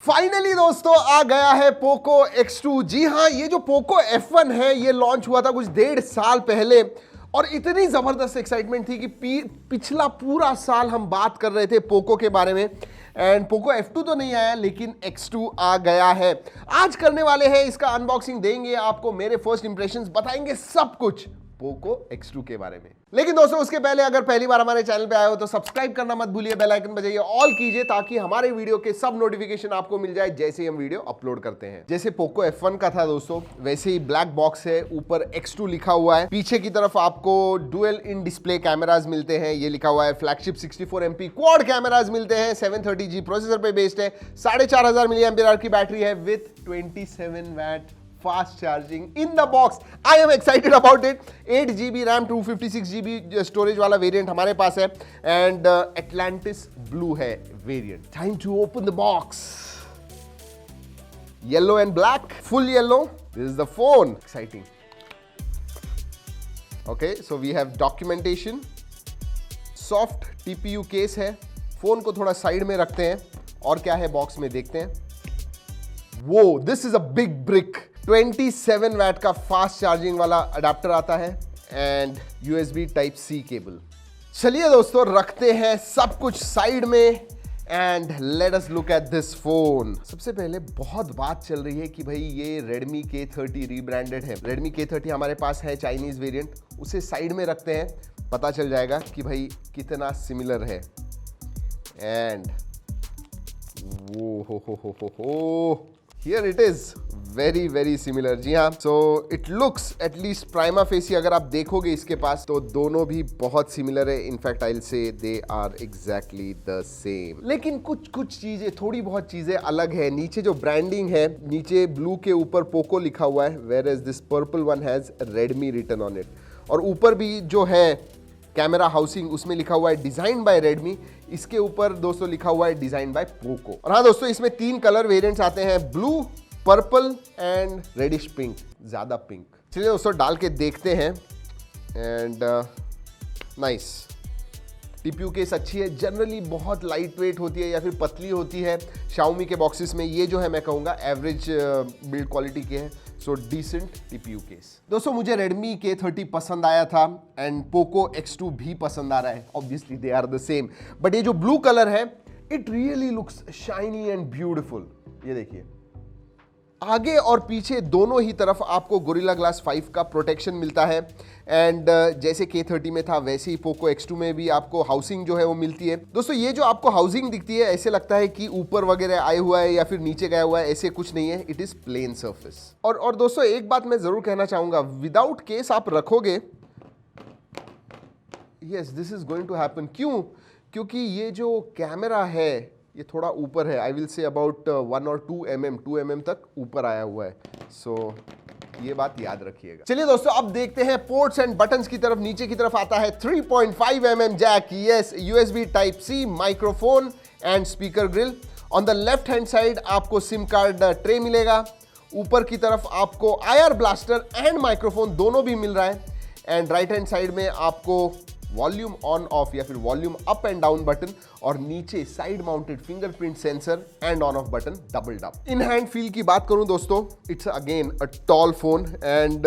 Finally दोस्तों आ गया है पोको X2। जी हाँ, ये जो पोको F1 है ये लॉन्च हुआ था कुछ 1.5 साल पहले और इतनी जबरदस्त एक्साइटमेंट थी कि पिछला पूरा साल हम बात कर रहे थे पोको के बारे में। एंड पोको F2 तो नहीं आया लेकिन X2 आ गया है। आज करने वाले हैं इसका अनबॉक्सिंग, देंगे आपको मेरे फर्स्ट इंप्रेशंस, बताएंगे सब कुछ पोको X2 के बारे में। लेकिन दोस्तों उसके पहले अगर पहली बार हमारे चैनल पे आए हो तो सब्सक्राइब करना मत भूलिए, बेल आइकन बजाइए, ऑल कीजिए ताकि हमारे वीडियो के सब नोटिफिकेशन आपको मिल जाए जैसे ही हम वीडियो अपलोड करते हैं। जैसे पोको F1 का था दोस्तों वैसे ही ब्लैक बॉक्स है, ऊपर X2 लिखा हुआ है। पीछे की तरफ आपको डुअल इन डिस्प्ले कैमराज मिलते हैं, ये लिखा हुआ है। फ्लैगशिप 64 MP क्वाड कैमराज मिलते हैं, 730G प्रोसेसर पे बेस्ड है, 4500 mAh की बैटरी है with 27 watt fast charging in the box. I am excited about it. 8GB RAM 256GB storage वाला वेरिएंट हमारे पास है एंड Atlantis ब्लू है variant. Time to open the box. Yellow and black, full yellow. This is the phone. Exciting. Okay, so we have documentation, soft TPU case है। Phone को थोड़ा side में रखते हैं और क्या है बॉक्स में देखते हैं। वो this is a big brick. 27 watt का फास्ट चार्जिंग वाला अडेप्टर आता है एंड USB Type-C केबल। चलिए दोस्तों रखते हैं सब कुछ साइड में and let us look at this phone. सबसे पहले बहुत बात चल रही है कि भाई ये Redmi K30 रीब्रांडेड है। Redmi K30 हमारे पास है चाइनीज वेरिएंट, उसे साइड में रखते हैं, पता चल जाएगा कि भाई कितना सिमिलर है। एंड वो हो here it is, very very similar. जी हाँ, so it looks at least prima facie अगर आप देखोगे इसके पास तो दोनों भी बहुत सिमिलर है। In fact I will say they are exactly the same. लेकिन कुछ चीजें, थोड़ी बहुत चीजें अलग है। नीचे जो ब्रांडिंग है, नीचे ब्लू के ऊपर पोको लिखा हुआ है, whereas this purple one has Redmi written on it. और ऊपर भी जो है कैमरा हाउसिंग उसमें लिखा हुआ है डिजाइन बाय रेडमी, इसके ऊपर दोस्तों लिखा हुआ है डिजाइन बाय पोको। और हाँ दोस्तों, इसमें 3 कलर वेरिएंट्स आते हैं, blue, purple and reddish pink, ज्यादा पिंक। चलिए दोस्तों डाल के देखते हैं। एंड नाइस, TPU केस अच्छी है, जनरली बहुत लाइट वेट होती है या फिर पतली होती है Xiaomi के बॉक्सेस में। ये जो है मैं कहूँगा एवरेज बिल्ड क्वालिटी के है, सो डिसेंट TPU केस। दोस्तों मुझे Redmi K30 पसंद आया था एंड पोको X2 भी पसंद आ रहा है। Obviously they are the same, but ये जो ब्लू कलर है it really looks shiny and beautiful. ये देखिए, आगे और पीछे दोनों ही तरफ आपको Gorilla Glass 5 का प्रोटेक्शन मिलता है। एंड जैसे K30 में था वैसे ही पोको X2 में भी आपको हाउसिंग जो है वो मिलती है। दोस्तों ये जो आपको हाउसिंग दिखती है ऐसे लगता है कि ऊपर वगैरह आया हुआ है या फिर नीचे गया हुआ है, ऐसे कुछ नहीं है, इट इज प्लेन सर्फेस। और दोस्तों एक बात मैं जरूर कहना चाहूंगा, विदाउट केस आप रखोगे, yes this is going to happen. क्यों? क्योंकि ये जो कैमरा है ये थोड़ा ऊपर है, आई विल से अबाउट 1 और 2 mm तक ऊपर आया हुआ है। सो ये बात याद रखिएगा। चलिए दोस्तों अब देखते हैं पोर्ट्स एंड बटन्स की तरफ। नीचे की तरफ आता है 3.5 mm jack, yes, USB Type-C, microphone and speaker grill. On the left hand side आपको सिम कार्ड ट्रे मिलेगा। ऊपर की तरफ आपको IR ब्लास्टर एंड माइक्रोफोन दोनों भी मिल रहा है। एंड राइट हैंड साइड में आपको वॉल्यूम ऑन ऑफ या फिर volume up and down button, और नीचे side mounted fingerprint sensor and on off button double dub. In hand feel की बात करूं दोस्तों, it's again a tall phone and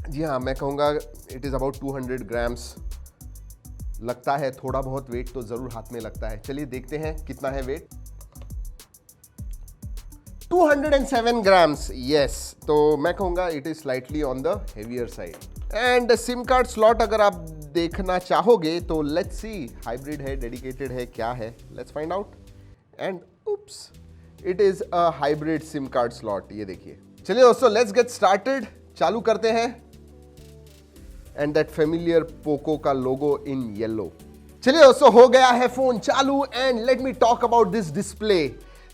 जी हाँ मैं कहूँगा इट इज अबाउट 200 ग्राम्स। लगता है थोड़ा बहुत वेट तो जरूर हाथ में लगता है। चलिए देखते हैं कितना है वेट। 207 ग्राम्स, यस, तो मैं कहूँगा it is slightly on the heavier side. And SIM card slot अगर आप देखना चाहोगे तो लेट्स सी, हाइब्रिड है, डेडिकेटेड है, क्या है, let's find out. And oops, it is a hybrid SIM card slot, ये देखिए। चलिए दोस्तों लेट्स गेट स्टार्टेड, चालू करते हैं। एंड दैट फेमिलियर पोको का लोगो इन येलो। चलिए दोस्तों हो गया है फोन चालू and let me talk about this display.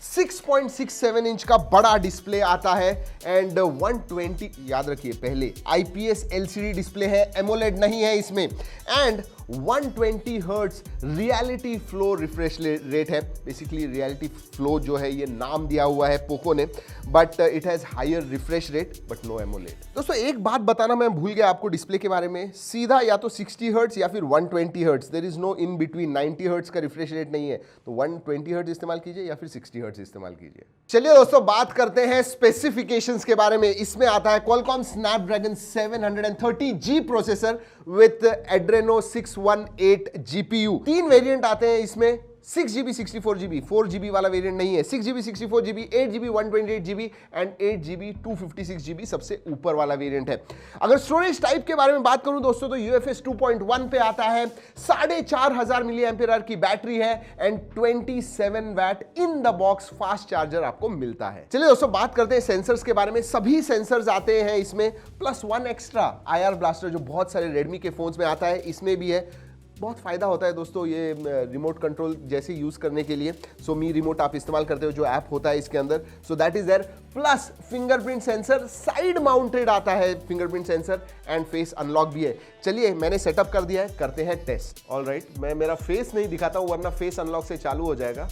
6.67 inch का बड़ा डिस्प्ले आता है एंड 120, याद रखिए पहले IPS LCD डिस्प्ले है, एमोलेड नहीं है इसमें। And 120 hertz reality flow refresh rate है। बेसिकली रियलिटी फ्लो जो है ये नाम दिया हुआ है पोको ने, but it has higher refresh rate but no AMOLED. दोस्तों एक बात बताना मैं भूल गया आपको डिस्प्ले के बारे में, सीधा या तो 60 हर्ट्ज या फिर 120 hertz, there is no in between. 90 hertz का रिफ्रेश रेट नहीं है, तो 120 हर्ट्ज इस्तेमाल कीजिए या फिर 60 हर्ट्ज इस्तेमाल कीजिए। चलिए दोस्तों बात करते हैं स्पेसिफिकेशंस के बारे में। इसमें आता है Qualcomm Snapdragon 730G processor with Adreno 618 GPU। 3 variant आते हैं इसमें, 6GB 64GB, 4GB वाला वेरिएंट नहीं है। 6GB 64GB, 8GB 128GB and 8GB 256GB सबसे ऊपर वाला वेरिएंट है। अगर स्टोरेज टाइप के बारे में बात करूं दोस्तों तो UFS 2.1 पे आता है, 4500 mAh की बैटरी है and 27 watt in the box fast charger आपको मिलता है। चलिए दोस्तों बात करते हैं सेंसर्स के बारे में। सभी सेंसर्स आते हैं इसमें, +1 एक्स्ट्रा IR ब्लास्टर जो बहुत सारे रेडमी के फोन्स में आता है, इसमें भी है। बहुत फायदा होता है दोस्तों ये रिमोट कंट्रोल जैसे यूज करने के लिए। सो मी रिमोट आप इस्तेमाल करते हो जो ऐप होता है इसके अंदर, so that is there. Plus fingerprint sensor side mounted आता है, fingerprint sensor and face unlock भी है। चलिए मैंने सेटअप कर दिया है, करते हैं टेस्ट। ऑलराइट, मैं मेरा फेस नहीं दिखाता हूं वरना फेस अनलॉक से चालू हो जाएगा।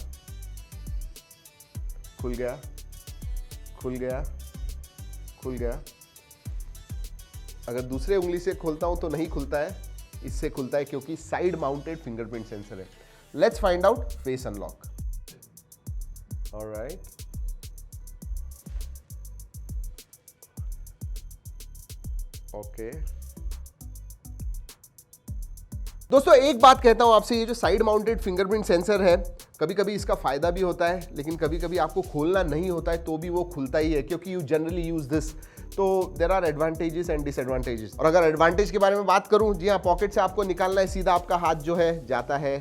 खुल गया, खुल गया, खुल गया। अगर दूसरे उंगली से खोलता हूं तो नहीं खुलता है, इससे खुलता है क्योंकि साइड माउंटेड फिंगरप्रिंट सेंसर है। Let's find out face unlock. Alright, okay दोस्तों एक बात कहता हूं आपसे, ये जो साइड माउंटेड फिंगरप्रिंट सेंसर है कभी कभी इसका फायदा भी होता है, लेकिन कभी कभी आपको खोलना नहीं होता है तो भी वो खुलता ही है, क्योंकि यू जनरली यूज दिस। तो there are advantages and disadvantages. और अगर एडवांटेज के बारे में बात करूं, जी हाँ, पॉकेट से आपको निकालना है, सीधा आपका हाथ जो है जाता है,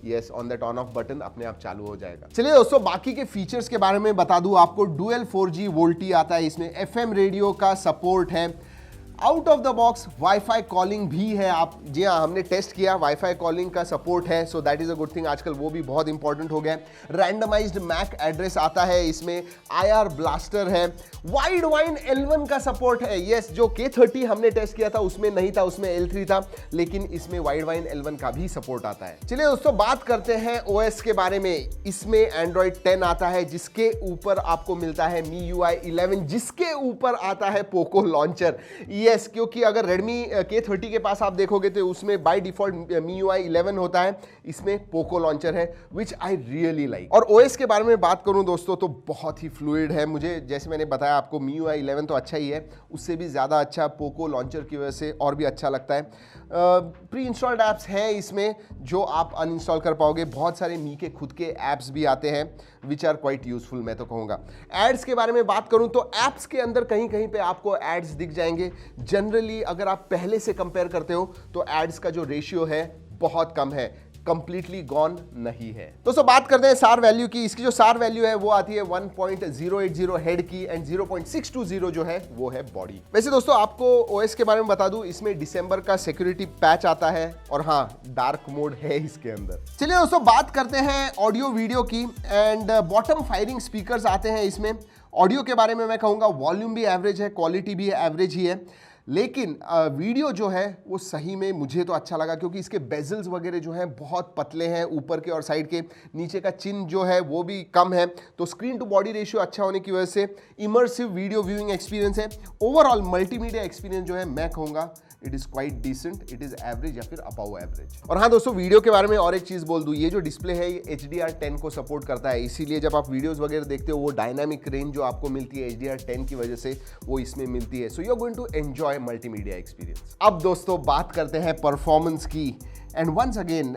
yes, on that on off button अपने आप चालू हो जाएगा। चलिए दोस्तों बाकी के फीचर्स के बारे में बता दूं आपको। डुअल 4G वोल्टी आता है इसमें, FM रेडियो का सपोर्ट है, out of the box wifi calling भी है। आप जी हाँ, हमने टेस्ट किया, वाईफाई कॉलिंग का सपोर्ट है, सो that is a good thing. आजकल वो भी बहुत इंपॉर्टेंट हो गया है। रैंडमाइज्ड मैक एड्रेस आता है इसमें, IR ब्लास्टर है, वाइड वाइन L1 का सपोर्ट है। यस, जो K30 हमने टेस्ट किया था उसमें नहीं था, उसमें L3 था, लेकिन इसमें वाइड वाइन L1 का भी सपोर्ट आता है। चलिए दोस्तों बात करते हैं OS के बारे में। इसमें Android 10 आता है, जिसके ऊपर आपको मिलता है MIUI 11, जिसके ऊपर आता है पोको लॉन्चर। यस, क्योंकि अगर Redmi K30 के पास आप देखोगे तो उसमें बाय डिफॉल्ट MIUI 11 होता है, इसमें पोको लॉन्चर है, विच आई रियली लाइक। और OS के बारे में बात करूं दोस्तों तो बहुत ही फ्लूइड है। मुझे जैसे मैंने बताया आपको, MIUI 11 तो अच्छा ही है, उससे भी ज़्यादा अच्छा पोको लॉन्चर की वजह से और भी अच्छा लगता है। प्री इंस्टॉल्ड ऐप्स हैं इसमें जो आप अनइंस्टॉल कर पाओगे। बहुत सारे मी के खुद के ऐप्स भी आते हैं विच आर क्वाइट यूजफुल, मैं तो कहूँगा। एड्स के बारे में बात करूँ तो ऐप्स के अंदर कहीं कहीं पे आपको एड्स दिख जाएंगे। जनरली अगर आप पहले से कंपेयर करते हो तो एड्स का जो रेशियो है बहुत कम है, कंप्लीटली गॉन नहीं है। दोस्तों बात करते हैं सार वैल्यू की। इसकी जो सार वैल्यू है वो आती है 1.080 हेड की एंड 0.620 जो है वो है बॉडी। वैसे दोस्तों आपको OS के बारे में बता दूं, इसमें दिसंबर का सिक्योरिटी पैच आता है और हाँ, डार्क मोड है इसके अंदर। चलिए दोस्तों बात करते हैं ऑडियो वीडियो की एंड बॉटम फायरिंग स्पीकर्स आते हैं इसमें। ऑडियो के बारे में मैं कहूँगा वॉल्यूम भी एवरेज है, क्वालिटी भी एवरेज ही है, लेकिन वीडियो जो है वो सही में मुझे तो अच्छा लगा, क्योंकि इसके बेजल्स वगैरह जो हैं बहुत पतले हैं, ऊपर के और साइड के। नीचे का चिन जो है वो भी कम है, तो स्क्रीन टू बॉडी रेशियो अच्छा होने की वजह से इमर्सिव वीडियो व्यूइंग एक्सपीरियंस है। ओवरऑल मल्टीमीडिया एक्सपीरियंस जो है मैं कहूँगा it is quite decent, it is average या फिर अबव एवरेज। और हाँ दोस्तों, वीडियो के बारे में और एक चीज़ बोल दूँ, ये जो डिस्प्ले है ये HDR10 को सपोर्ट करता है, इसीलिए जब आप वीडियोस वगैरह देखते हो वो डायनामिक रेंज जो आपको मिलती है HDR10 की वजह से वो इसमें मिलती है। So you are going to enjoy multimedia experience. अब दोस्तों बात करते हैं परफॉर्मेंस की एंड वंस अगेन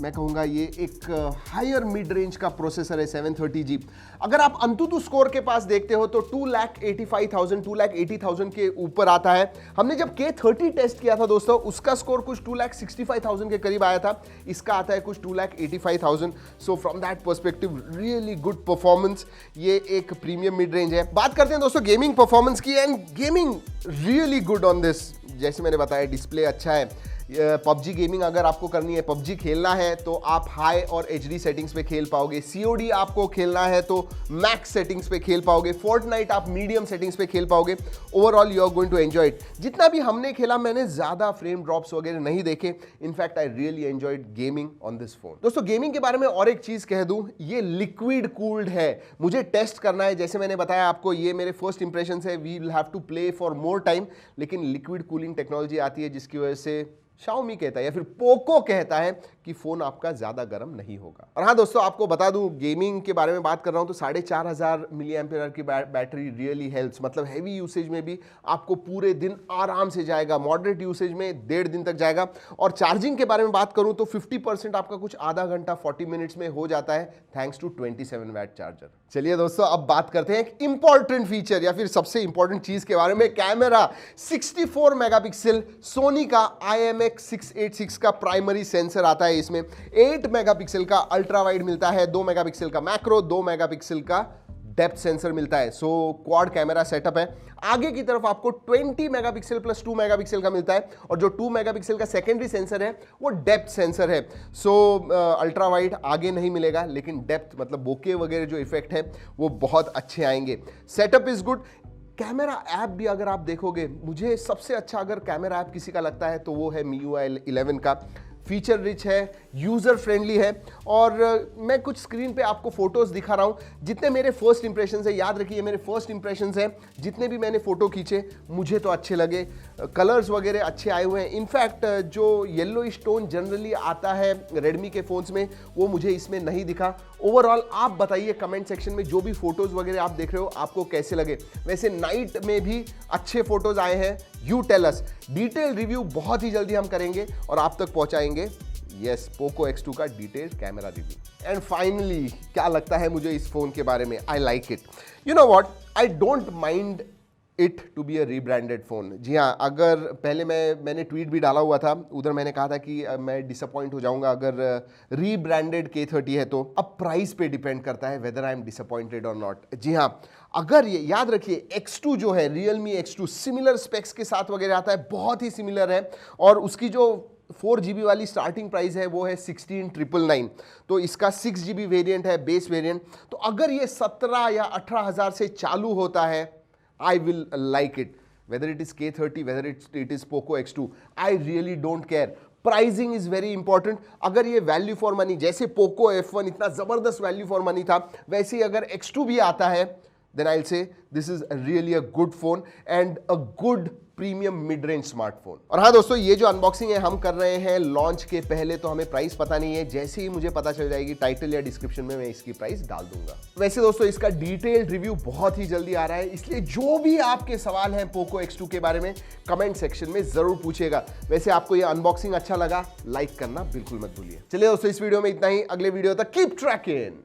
मैं कहूँगा ये एक हायर मिड रेंज का प्रोसेसर है 730G। अगर आप अंतुतु स्कोर के पास देखते हो तो 2,85,000 2,80,000 के ऊपर आता है। हमने जब K30 टेस्ट किया था दोस्तों, उसका स्कोर कुछ 2,65,000 के करीब आया था, इसका आता है कुछ 2,85,000। So from that perspective really good performance, ये एक प्रीमियम मिड रेंज है। बात करते हैं दोस्तों गेमिंग परफॉर्मेंस की and gaming really good on this. जैसे मैंने बताया डिस्प्ले अच्छा है, पबजी गेमिंग अगर आपको करनी है, पबजी खेलना है तो आप हाई और एचडी सेटिंग्स पे खेल पाओगे। सीओडी आपको खेलना है तो मैक्स सेटिंग्स पे खेल पाओगे। फोर्टनाइट आप मीडियम सेटिंग्स पे खेल पाओगे। Overall you are going to enjoy it. जितना भी हमने खेला मैंने ज्यादा फ्रेम ड्रॉप्स वगैरह नहीं देखे। In fact I really enjoyed gaming on this phone. दोस्तों गेमिंग के बारे में और एक चीज कह दूं, ये लिक्विड कूल्ड है। मुझे टेस्ट करना है, जैसे मैंने बताया आपको, ये मेरे फर्स्ट इंप्रेशन है। We will have to play for more time. लेकिन लिक्विड कूलिंग टेक्नोलॉजी आती है जिसकी वजह से Xiaomi कहता है या फिर पोको कहता है कि फोन आपका ज्यादा गर्म नहीं होगा। और हाँ दोस्तों, आपको बता दूं, गेमिंग के बारे में बात कर रहा हूं तो 4500 मिली एम्पियर की बैटरी रियली हेल्प्स। मतलब हैवी यूसेज में भी आपको पूरे दिन आराम से जाएगा, मॉडरेट यूसेज में 1.5 दिन तक जाएगा। और चार्जिंग के बारे में बात करूं तो 50% आपका कुछ आधा घंटा 40 मिनट्स में हो जाता है, थैंक्स टू 27 वैट चार्जर। चलिए दोस्तों, अब बात करते हैं एक इंपॉर्टेंट फीचर या फिर सबसे इंपॉर्टेंट चीज के बारे में। कैमरा 64 मेगापिक्सल सोनी का IMX686 का प्राइमरी सेंसर आता है। इसमें 8 मेगापिक्सल का अल्ट्रा वाइड मिलता है, 2 मेगापिक्सल का मैक्रो, 2 मेगापिक्सल का डेप्थ सेंसर मिलता है। सो क्वाड कैमरा सेटअप है। आगे की तरफ आपको 20 मेगापिक्सल प्लस 2 मेगापिक्सल का मिलता है और जो 2 मेगापिक्सल का सेकेंडरी सेंसर है वो डेप्थ सेंसर है। सो अल्ट्रा वाइड आगे नहीं मिलेगा, लेकिन डेप्थ मतलब बोके वगैरह जो इफेक्ट है वो बहुत अच्छे आएंगे। Setup is good. Camera app भी अगर आप देखोगे, मुझे सबसे अच्छा अगर कैमरा ऐप किसी का लगता है तो वो है MIUI 11 का। फीचर रिच है, यूजर फ्रेंडली है। और मैं कुछ स्क्रीन पे आपको फोटोज दिखा रहा हूं। जितने मेरे फर्स्ट इंप्रेशंस है, याद रखिए मेरे फर्स्ट इंप्रेशंस हैं, जितने भी मैंने फोटो खींचे मुझे तो अच्छे लगे। कलर्स वगैरह अच्छे आए हुए हैं। इनफैक्ट जो येलो टोन जनरली आता है रेडमी के फोन्स में, वो मुझे इसमें नहीं दिखा। ओवरऑल आप बताइए कमेंट सेक्शन में, जो भी फोटोज वगैरह आप देख रहे हो आपको कैसे लगे। वैसे नाइट में भी अच्छे फोटोज आए हैं। You tell us. Detail review बहुत ही जल्दी हम करेंगे और आप तक पहुंचाएंगे। यस, पोको X2 का detail camera review. And finally, क्या लगता है मुझे इस फोन के बारे में? I like it. You know what, I don't mind it to be a rebranded phone. जी हाँ, अगर पहले मैंने ट्वीट भी डाला हुआ था, उधर मैंने कहा था कि मैं डिसअपॉइंट हो जाऊंगा अगर रीब्रांडेड K30 है तो। अब प्राइस पे डिपेंड करता है वेदर आई एम डिसअपॉइंटेड और नॉट। जी हाँ, अगर ये याद रखिए X2 जो है, Realme X2 सिमिलर स्पेक्स के साथ वगैरह आता है, बहुत ही सिमिलर है। और उसकी जो 4GB वाली स्टार्टिंग प्राइस है वो है 16,999। तो इसका 6GB वेरिएंट है, बेस वेरिएंट। तो अगर ये 17 या 18,000 से चालू होता है, I will like it. Whether it is K30, whether it is Poco X2, I really don't care. Pricing is very important. अगर ये वैल्यू फॉर मनी, जैसे Poco F1 इतना जबरदस्त वैल्यू फॉर मनी था, वैसे ही अगर X2 भी आता है, then I'll say this is really a good phone and a good premium mid range smartphone. और हाँ दोस्तों, ये जो अनबॉक्सिंग है हम कर रहे हैं लॉन्च के पहले, तो हमें प्राइस पता नहीं है। जैसे ही मुझे पता चल जाएगी टाइटल या डिस्क्रिप्शन में मैं इसकी प्राइस डाल दूंगा। वैसे दोस्तों, इसका डिटेल्ड रिव्यू बहुत ही जल्दी आ रहा है, इसलिए जो भी आपके सवाल हैं पोको X2 के बारे में कमेंट सेक्शन में जरूर पूछिएगा। वैसे आपको ये अनबॉक्सिंग अच्छा लगा, लाइक करना बिल्कुल मत भूलिए। चलिए दोस्तों, इस वीडियो में इतना ही। अगले वीडियो तक कीप ट्रैकिंग।